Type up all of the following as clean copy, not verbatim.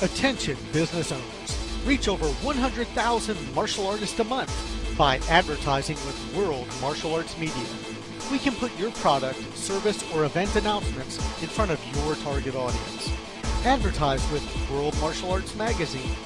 Attention business owners. Reach over 100,000 martial artists a month by advertising with World Martial Arts Media. We can put your product, service, or event announcements in front of your target audience. Advertise with World Martial Arts Magazine,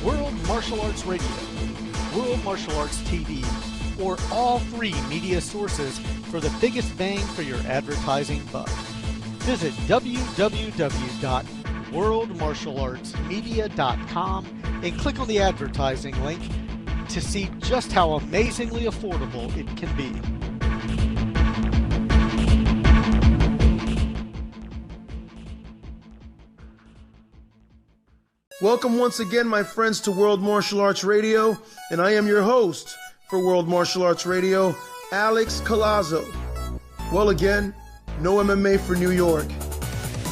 World Martial Arts Radio, World Martial Arts TV, or all three media sources for the biggest bang for your advertising buck. Visit www.worldmartialartsmedia.com and click on the advertising link to see just how amazingly affordable it can be. Welcome once again, my friends, to World Martial Arts Radio, and I am your host for World Martial Arts Radio, Alex Collazo. Well, again, no MMA for New York.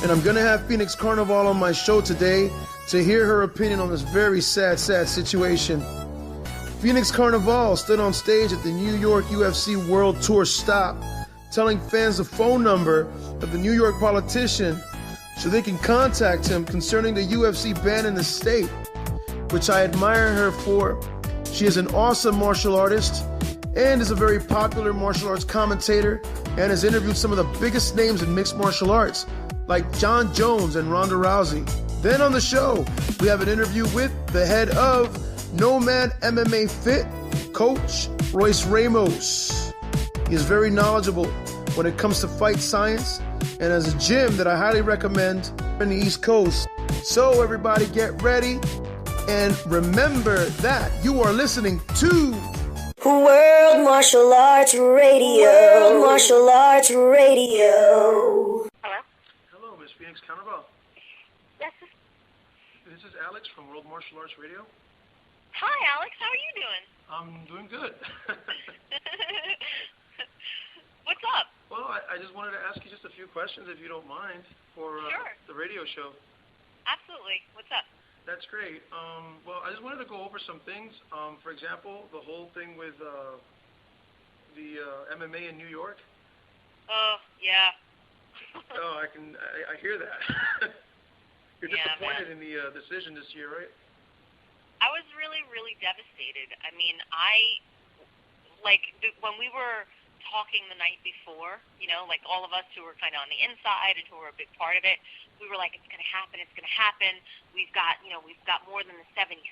And I'm going to have Phoenix Carnavale on my show today to hear her opinion on this very sad situation. Phoenix Carnavale stood on stage at the New York UFC World Tour stop, telling fans the phone number of the New York politician so they can contact him concerning the UFC ban in the state, which I admire her for. She is an awesome martial artist and is a very popular martial arts commentator and has interviewed some of the biggest names in mixed martial arts, like John Jones and Ronda Rousey. Then on the show, we have an interview with the head of Nomad MMA Fit, Coach Royce Ramos. He is very knowledgeable when it comes to fight science and has a gym that I highly recommend in the East Coast. So everybody get ready and remember that you are listening to World Martial Arts Radio. World Martial Arts Radio. Hello? Hello, Miss Phoenix Carnavale. Yes. This is Alex from World Martial Arts Radio. Hi, Alex. How are you doing? I'm doing good. What's up? Well, I just wanted to ask you just a few questions, if you don't mind, for Sure. the radio show. Absolutely. What's up? That's great. Well, I just wanted to go over some things. For example, the whole thing with the MMA in New York. Oh, yeah. Oh, I hear that. You're Yeah, disappointed man. in the decision this year, right? I was really, really devastated. I mean, when we were talking the night before, you know, like all of us who were kind of on the inside and who were a big part of it, we were like, it's going to happen. We've got more than the 76.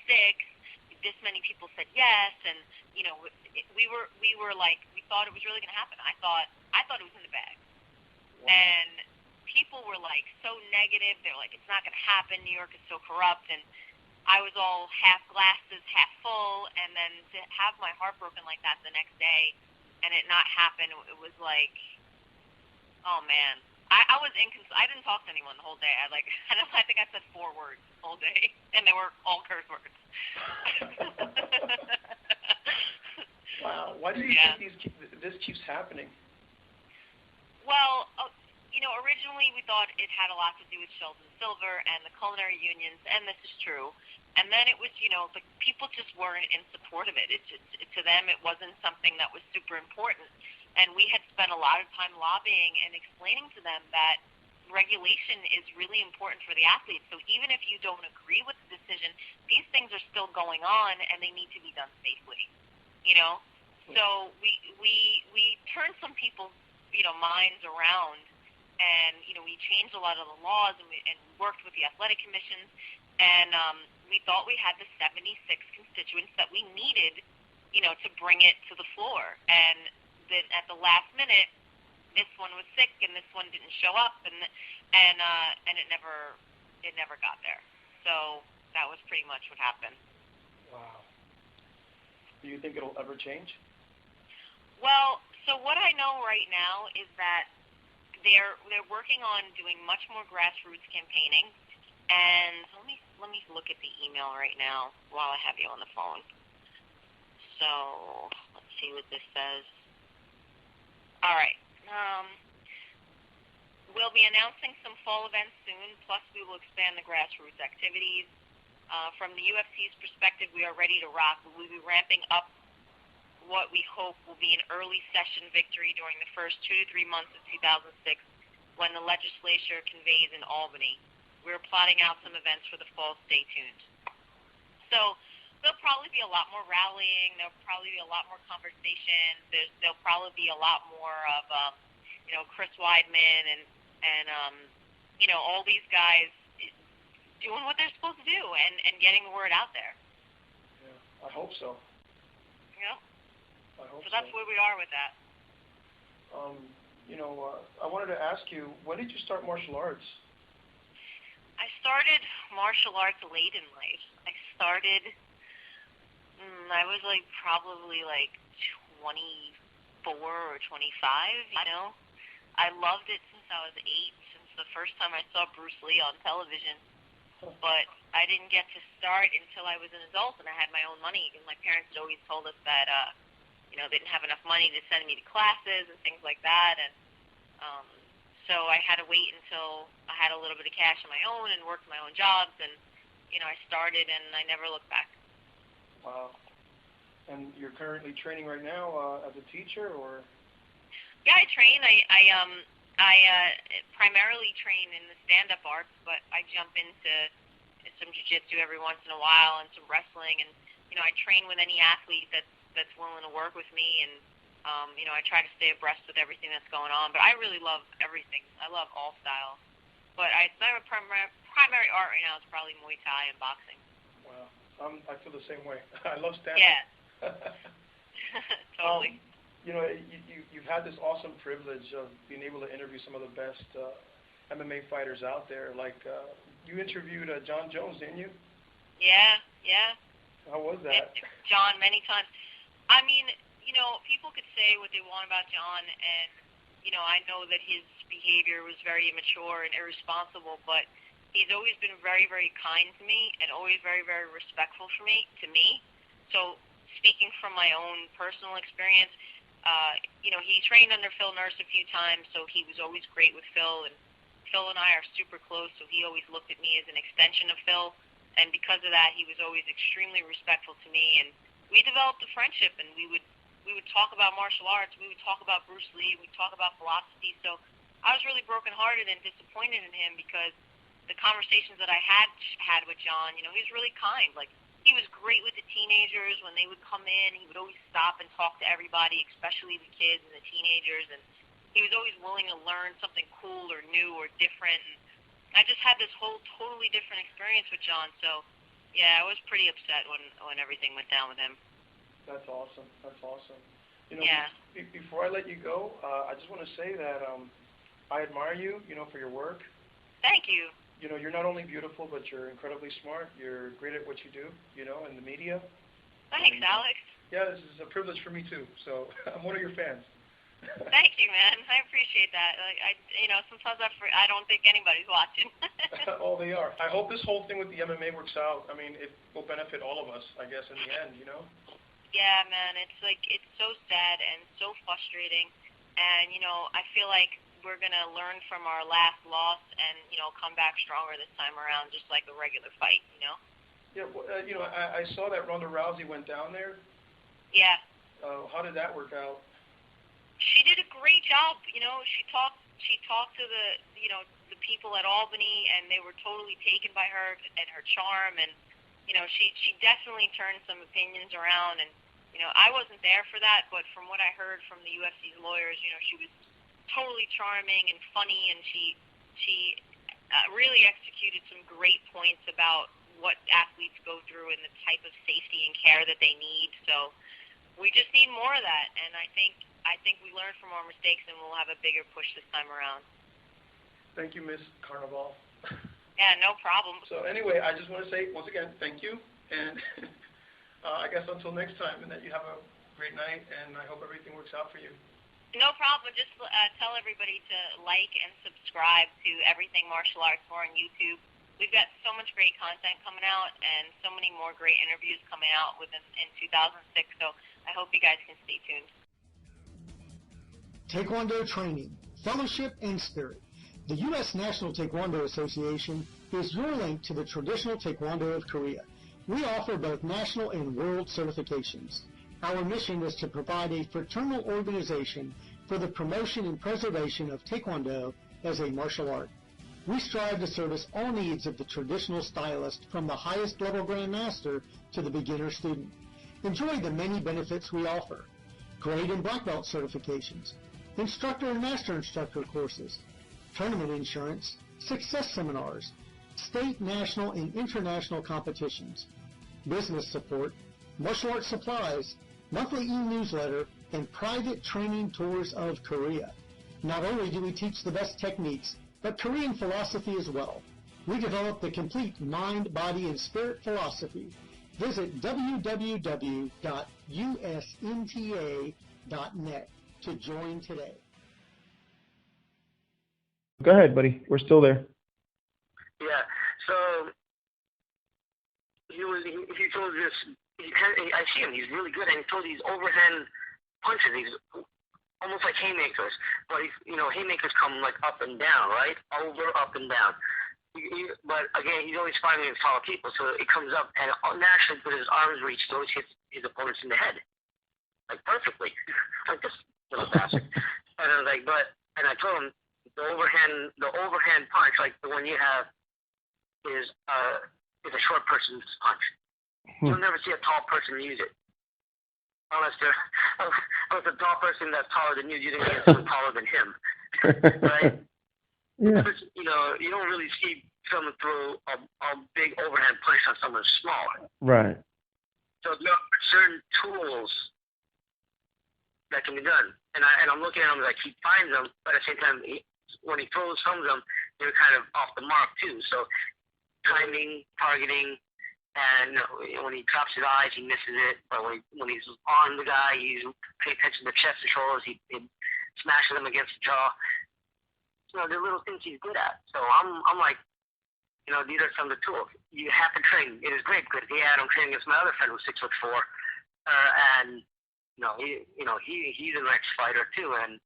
This many people said yes, and you know, we were like, we thought it was really going to happen. I thought it was in the bag. Wow. And people were like so negative. They're like, it's not going to happen. New York is so corrupt, and I was all half glasses, half full, and then to have my heart broken like that the next day and it not happen, it was like, oh man. I was I didn't talk to anyone the whole day. I think I said 4 words the whole day, and they were all curse words. Wow. Why do you think this keeps happening? Well, you know, originally we thought it had a lot to do with Sheldon Silver and the culinary unions, and this is true. And then it was, you know, like people just weren't in support of it. To them, it wasn't something that was super important. And we had spent a lot of time lobbying and explaining to them that regulation is really important for the athletes. So even if you don't agree with the decision, these things are still going on, and they need to be done safely. You know, so we turned some people's, you know, minds around, and you know, we changed a lot of the laws, and we worked with the athletic commissions, and we thought we had the 76 constituents that we needed, you know, to bring it to the floor. And then at the last minute, this one was sick and this one didn't show up, and it never got there. So that was pretty much what happened. Wow. Do you think it'll ever change? Well, so what I know right now is that they're working on doing much more grassroots campaigning. And let me look at the email right now while I have you on the phone. So let's see what this says. All right. We'll be announcing some fall events soon, plus we will expand the grassroots activities. From the UFC's perspective, we are ready to rock. We will be ramping up what we hope will be an early session victory during the first 2 to 3 months of 2006 when the legislature convenes in Albany. we're plotting out some events for the fall. Stay tuned. So there'll probably be a lot more rallying. There'll probably be a lot more conversation. There'll probably be a lot more of, Chris Weidman and all these guys doing what they're supposed to do and getting the word out there. Yeah, I hope so. Yeah. I hope so. That's where we are with that. I wanted to ask you, when did you start martial arts? I started martial arts late in life. I was probably 24 or 25, I loved it since I was 8, since the first time I saw Bruce Lee on television. But I didn't get to start until I was an adult and I had my own money. And my parents had always told us that, they didn't have enough money to send me to classes and things like that. And so I had to wait until I had a little bit of cash of my own and worked my own jobs. And, I started and I never looked back. Wow. And you're currently training right now as a teacher, or? Yeah, I train. I primarily train in the stand-up arts, but I jump into some jiu-jitsu every once in a while and some wrestling. And I train with any athlete that's willing to work with me. And I try to stay abreast with everything that's going on. But I really love everything. I love all styles. But my primary art right now is probably Muay Thai and boxing. Wow. I feel the same way. I love stand-up. Yeah. Totally. You've had this awesome privilege of being able to interview some of the best MMA fighters out there. You interviewed John Jones, didn't you? Yeah. How was that? John, many times. I mean, people could say what they want about John, and, I know that his behavior was very immature and irresponsible, but he's always been very, very kind to me and always very, very respectful to me. So speaking from my own personal experience, he trained under Phil Nurse a few times, so he was always great with Phil, and Phil and I are super close, so he always looked at me as an extension of Phil, and because of that, he was always extremely respectful to me, and we developed a friendship, and we would talk about martial arts, we would talk about Bruce Lee, we'd talk about philosophy, so I was really brokenhearted and disappointed in him because the conversations that I had with John, he was really kind. He was great with the teenagers when they would come in. He would always stop and talk to everybody, especially the kids and the teenagers, and he was always willing to learn something cool or new or different. And I just had this whole totally different experience with John, so yeah, I was pretty upset when everything went down with him. That's awesome. Yeah. Before I let you go, I just want to say that I admire you, for your work. Thank you. You're not only beautiful, but you're incredibly smart. You're great at what you do, in the media. Thanks, Alex. Yeah, this is a privilege for me, too. So I'm one of your fans. Thank you, man. I appreciate that. Sometimes I don't think anybody's watching. Oh, they are. I hope this whole thing with the MMA works out. I mean, it will benefit all of us, I guess, in the end, Yeah, man. It's so sad and so frustrating. And, I feel like we're going to learn from our last loss and, come back stronger this time around, just like a regular fight, Yeah, well, I saw that Ronda Rousey went down there. Yeah. How did that work out? She did a great job. She talked to the people at Albany, and they were totally taken by her and her charm, and, she definitely turned some opinions around, and, I wasn't there for that, but from what I heard from the UFC's lawyers, she was totally charming and funny, and she really executed some great points about what athletes go through and the type of safety and care that they need. So we just need more of that, and I think we learned from our mistakes, and we'll have a bigger push this time around. Thank you, Miss Carnavale. Yeah, no problem. So anyway, I just want to say once again, thank you, and I guess until next time, and that you have a great night, and I hope everything works out for you. No problem. Just tell everybody to like and subscribe to Everything Martial Arts more on YouTube. We've got so much great content coming out and so many more great interviews coming out in 2006, so I hope you guys can stay tuned. Taekwondo training, fellowship, and spirit. The U.S. National Taekwondo Association is your link to the traditional Taekwondo of Korea. We offer both national and world certifications. Our mission is to provide a fraternal organization for the promotion and preservation of Taekwondo as a martial art. We strive to service all needs of the traditional stylist, from the highest level grandmaster to the beginner student. Enjoy the many benefits we offer: grade and black belt certifications, instructor and master instructor courses, tournament insurance, success seminars, state, national, and international competitions, business support, martial arts supplies, monthly e-newsletter, and private training tours of Korea. Not only do we teach the best techniques, but Korean philosophy as well. We develop the complete mind, body, and spirit philosophy. Visit www.usnta.net to join today. Go ahead, buddy. We're still there. Yeah. So he throws this. I see him. He's really good, and he throws these overhand punches. He's almost like haymakers, but haymakers come like up and down, right? Up and down. But again, he's always fighting against tall people, so it comes up, and naturally, with his arms reached, he always hits his opponents in the head, like perfectly. Like this little bastard. And I was like, and I told him the overhand punch, like the one you have, is a short person's punch. You'll never see a tall person use it. Unless a tall person that's taller than you, you're going to get someone taller than him. Right? Yeah. Because, you don't really see someone throw a big overhand punch on someone smaller. Right. So there are certain tools that can be done. And I'm looking at him like he finds them, but at the same time, when he throws some of them, they're kind of off the mark too. So timing, targeting, and when he drops his eyes, he misses it. But when he's on the guy, he's paying attention to the chest and shoulders. He smashes them against the jaw. They're little things he's good at. So I'm like, these are some of the tools. You have to train. It is great because I'm training against my other friend who's 6'4", and he's an ex-fighter too. And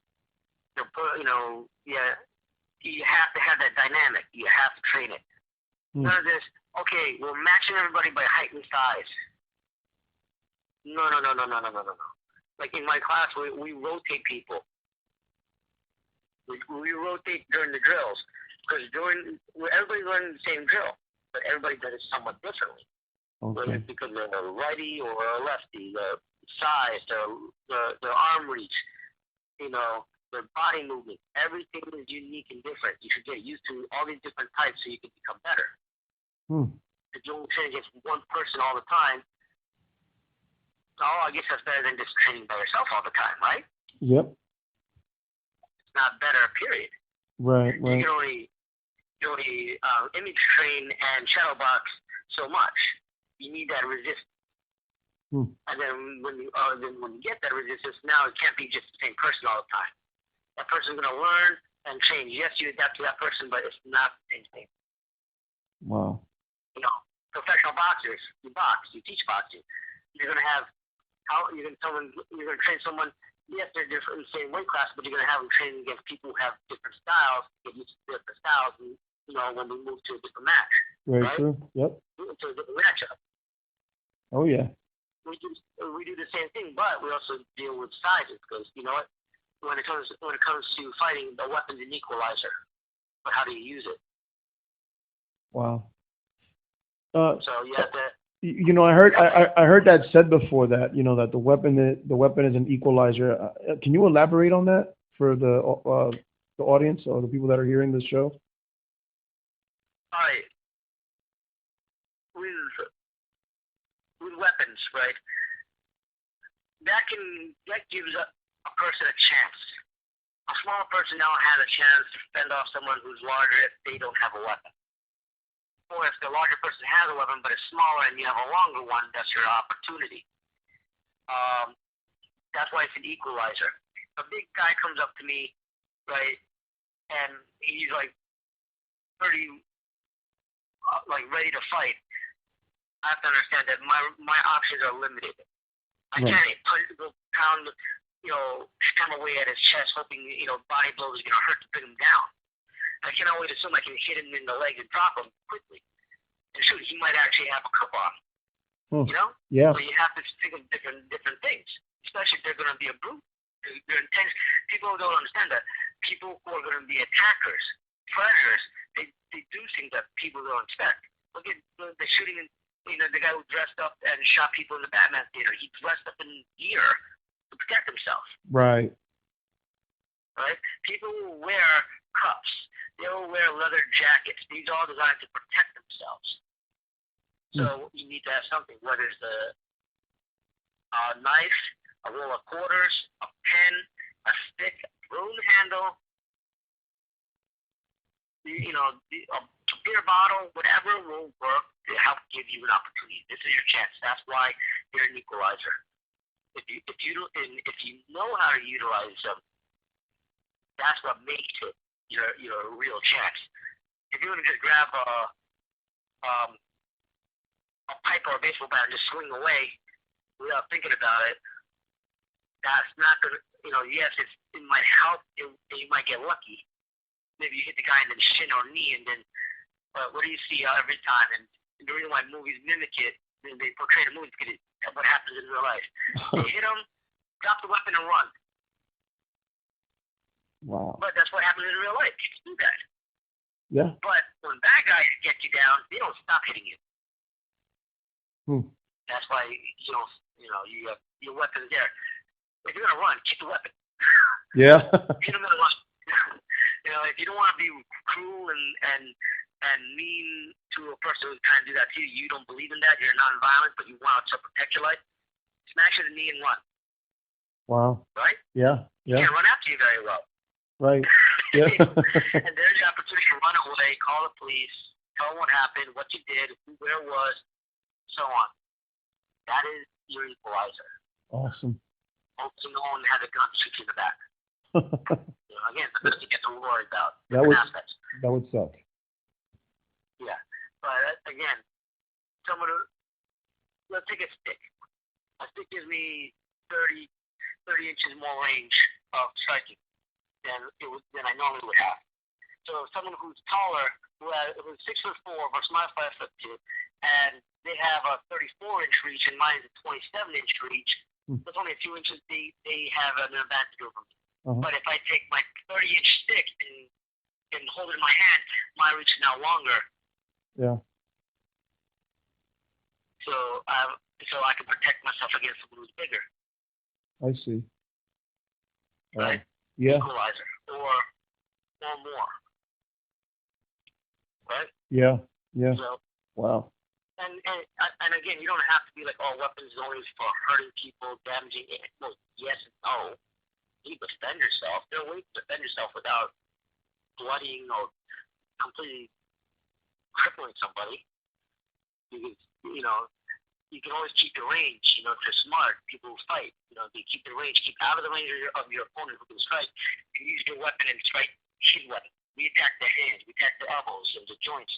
you have to have that dynamic. You have to train it. None of this. Okay, we're matching everybody by height and size. No. Like in my class, we rotate people. We rotate during the drills because everybody's learning the same drill, but everybody does it somewhat differently. Okay. Whether it's because they're a righty or a lefty, the size, the arm reach, their body movement. Everything is unique and different. You should get used to all these different types so you can become better. If you only train against one person all the time, I guess that's better than just training by yourself all the time, right? Yep. It's not better, period. Right. You can only image train and shadow box so much. You need that resistance. And then when you get that resistance, now it can't be just the same person all the time. That person's going to learn and change. Yes, you adapt to that person, but it's not the same thing. Wow. Professional boxers, you box, you teach boxing. You're going to train someone. Yes, they're different in the same weight class, but you're going to have them training against people who have different styles, get used to different styles, and, when we move to a different match. Very right? true. Yep. To a different matchup. Oh, yeah. We do the same thing, but we also deal with sizes because, when it comes to fighting, the weapon's an equalizer. But how do you use it? Wow. So you have to. I heard that said before that that the weapon is an equalizer. Can you elaborate on that for the audience or the people that are hearing this show? All right. With weapons, right? That gives a person a chance. A small person now has a chance to fend off someone who's larger if they don't have a weapon. Or if the larger person has a weapon but it's smaller and you have a longer one, that's your opportunity. That's why it's an equalizer. A big guy comes up to me, right, and he's like pretty ready to fight. I have to understand that my options are limited. I can't pound, come away at his chest hoping, body blows are going to hurt to bring him down. I can always assume I can hit him in the leg and drop him quickly. And shoot, he might actually have a cup on. Yeah. So you have to think of different things, especially if they're going to be a brute. They're intense. People don't understand that. People who are going to be attackers, predators, they do things that people don't expect. Look at the shooting, the guy who dressed up and shot people in the Batman theater. He dressed up in gear to protect himself. Right. Right? People will wear cuffs. They will wear leather jackets. These are all designed to protect themselves. So you need to have something, whether it's a knife, a roll of quarters, a pen, a stick, a broom handle, a beer bottle, whatever will work to help give you an opportunity. This is your chance. That's why you're an equalizer. If you know how to utilize them, that's what makes it your real chance. If you're going to just grab a pipe or a baseball bat and just swing away without thinking about it, that's not going to, yes, it might help. You might get lucky. Maybe you hit the guy in the shin or knee, and then what do you see every time? And the reason why movies mimic it, they portray the movies because it's what happens in real life. They hit him, drop the weapon, and run. Wow. But that's what happens in real life. People do that. Yeah. But when bad guys get you down, they don't stop hitting you. That's why you have your weapons there. If you're gonna run, keep the weapon. Yeah. Hit them in the run. If you don't want to be cruel and mean to a person who's trying to do that to you, you don't believe in that. You're non-violent, but you want to protect your life. Smash it in the knee and run. Wow. Right? Yeah. You can't run after you very well. Right. Yeah. And there's the opportunity to run away, call the police, tell them what happened, what you did, where it was, so on. That is your equalizer. Awesome. Hopefully no one has a gun to shoot you in the back. Again, the best you get to worry about. That would suck. Yeah. But again, let's take a stick. A stick gives me 30 inches more range of striking than I normally would have. So someone who's taller, who's 6'4" versus my 5'2", and they have a 34-inch reach and mine is a 27-inch reach. There's only a few inches they have an advantage over me. But if I take my 30-inch stick and hold it in my hand, my reach is now longer. Yeah. So I can protect myself against someone who's bigger. I see. Right? Yeah. Equalizer or more. Right? Yeah. Yeah. So, wow. And again, you don't have to be like, weapons is only for hurting people, damaging it. Well, yes and no. You defend yourself. There are ways to defend yourself without bloodying or completely crippling somebody. Because, you can always keep your range. If you're smart, people will fight. They keep the range. Keep out of the range of your opponent who can strike. You use your weapon and strike his weapon. We attack the hands. We attack the elbows and the joints.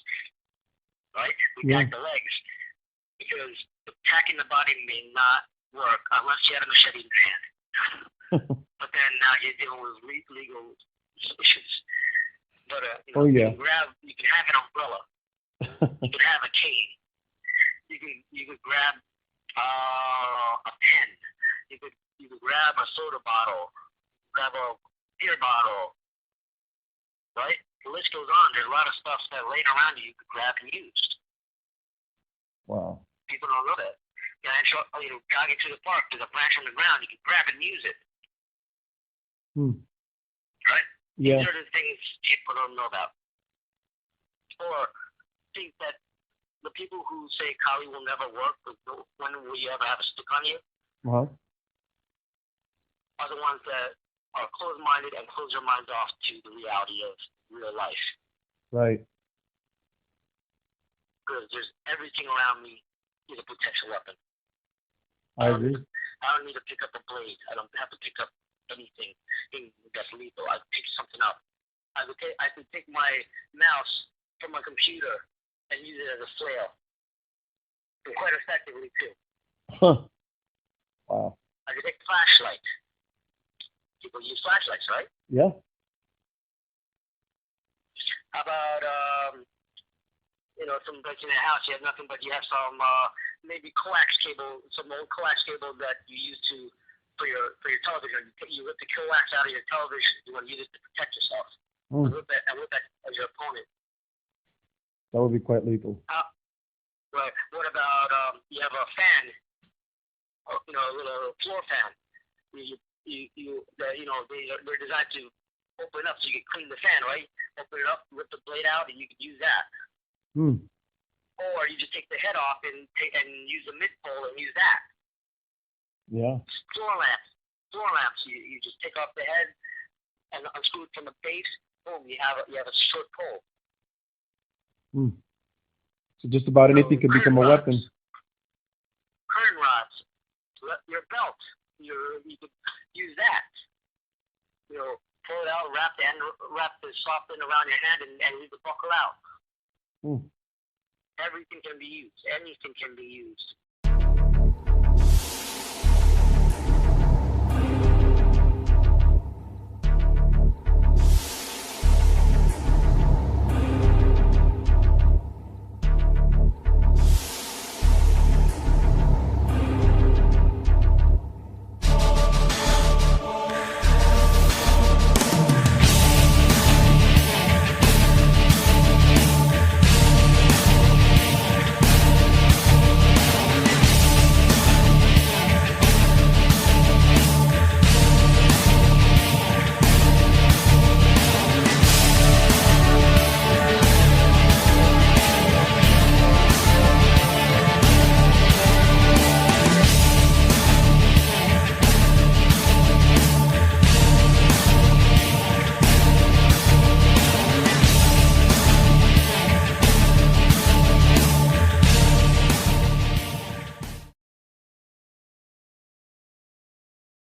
Right? We attack the legs. Because attacking the body may not work unless you have a machete in your hand. But then now you're dealing with legal issues. But you can have an umbrella. You can have a cane. You could grab a pen. You could grab a soda bottle. Grab a beer bottle. Right? The list goes on. There's a lot of stuff that laying around you could grab and use. Wow. People don't know that. Jogging through the park, there's a branch on the ground. You can grab and use it. Right? Yeah. These are the things people don't know about. Or think that the people who say Kali will never work, when will you ever have a stick on you? Are the ones that are closed-minded and close their minds off to the reality of real life. Right. Because there's everything around me is a potential weapon. I agree. I don't need to pick up a blade. I don't have to pick up anything that's lethal. I pick something up. I could take my mouse from my computer and use it as a flail. And quite effectively, too. Wow. I could take a flashlight. People use flashlights, right? Yeah. How about, some like in a house, you have nothing but you have some maybe coax cable, some old coax cable that you use for your television. You rip the coax out of your television. You want to use it to protect yourself. and whip at your opponent. That would be quite lethal. Right. What about you have a fan, a little floor fan. They're designed to open up so you can clean the fan, right? Open it up, rip the blade out, and you can use that. Or you just take the head off and use the mid pole and use that. Yeah. Floor lamps. You just take off the head and unscrew it from the base. Boom, you have a short pole. So just about anything could become a weapon. Curtain rods, your belt, you could use that. Pull it out, wrap the soft end around your hand, and leave the buckle out. Everything can be used. Anything can be used.